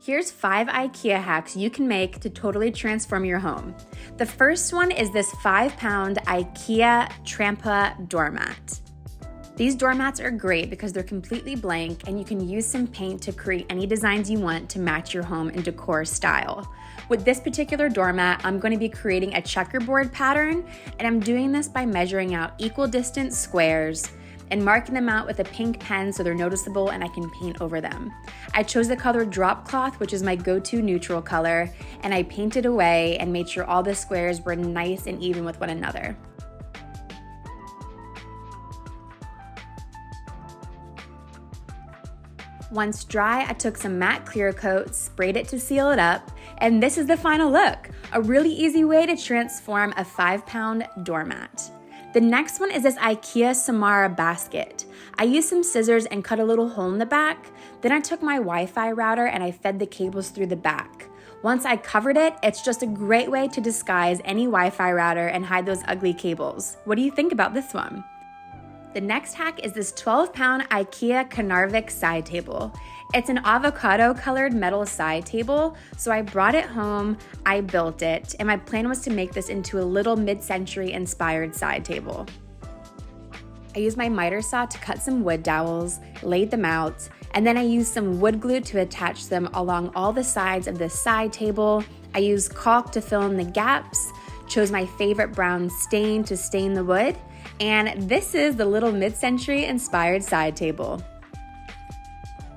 Here's 5 IKEA hacks you can make to totally transform your home. The first one is this 5-pound IKEA Trampa doormat. These doormats are great because they're completely blank and you can use some paint to create any designs you want to match your home and decor style. With this particular doormat, I'm going to be creating a checkerboard pattern, and I'm doing this by measuring out equal distance squares and marking them out with a pink pen so they're noticeable and I can paint over them. I chose the color Drop Cloth, which is my go-to neutral color, and I painted away and made sure all the squares were nice and even with one another. Once dry, I took some matte clear coat, sprayed it to seal it up, and this is the final look. A really easy way to transform a 5-pound doormat. The next one is this IKEA Samara basket. I used some scissors and cut a little hole in the back. Then I took my Wi-Fi router and I fed the cables through the back. Once I covered it, it's just a great way to disguise any Wi-Fi router and hide those ugly cables. What do you think about this one? The next hack is this 12-pound IKEA Carnarvon side table. It's an avocado-colored metal side table, so I brought it home, I built it, and my plan was to make this into a little mid-century inspired side table. I used my miter saw to cut some wood dowels, laid them out, and then I used some wood glue to attach them along all the sides of this side table. I used caulk to fill in the gaps, chose my favorite brown stain to stain the wood, and this is the little mid-century inspired side table.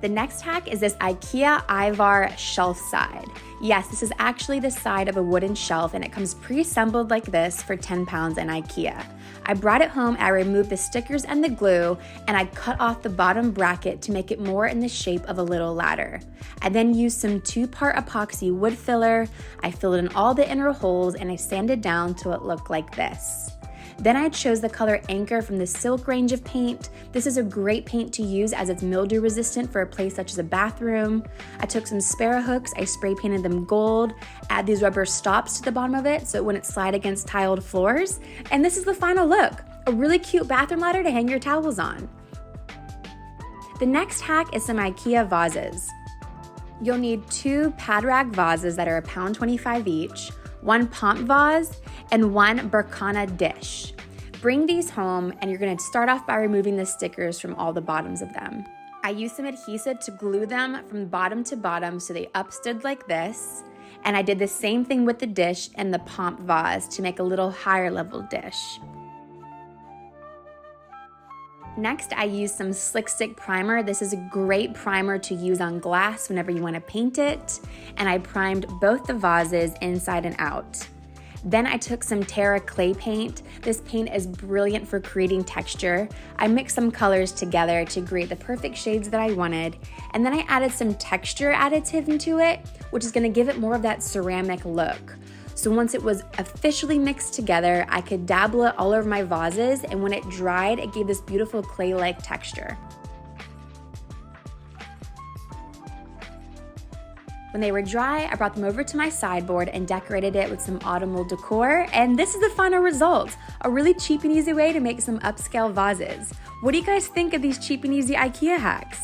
The next hack is this IKEA Ivar shelf side. Yes, this is actually the side of a wooden shelf and it comes pre-assembled like this for 10 pounds in IKEA. I brought it home, I removed the stickers and the glue, and I cut off the bottom bracket to make it more in the shape of a little ladder. I then used some 2-part epoxy wood filler, I filled in all the inner holes, and I sanded down till it looked like this. Then I chose the color Anchor from the Silk range of paint. This is a great paint to use as it's mildew resistant for a place such as a bathroom. I took some sparrow hooks, I spray painted them gold, add these rubber stops to the bottom of it so it wouldn't slide against tiled floors. And this is the final look, a really cute bathroom ladder to hang your towels on. The next hack is some IKEA vases. You'll need 2 pad rag vases that are £1.25 each, 1 pomp vase, and 1 Berkana dish. Bring these home and you're going to start off by removing the stickers from all the bottoms of them. I used some adhesive to glue them from bottom to bottom so they upstood like this, and I did the same thing with the dish and the pomp vase to make a little higher level dish. Next, I used some Slick Stick primer. This is a great primer to use on glass whenever you want to paint it, and I primed both the vases inside and out. Then I took some Terra clay paint. This paint is brilliant for creating texture. I mixed some colors together to create the perfect shades that I wanted, and then I added some texture additive into it, which is going to give it more of that ceramic look. So once it was officially mixed together, I could dabble it all over my vases, and when it dried, it gave this beautiful clay-like texture. When they were dry, I brought them over to my sideboard and decorated it with some autumnal decor, and this is the final result, a really cheap and easy way to make some upscale vases. What do you guys think of these cheap and easy IKEA hacks?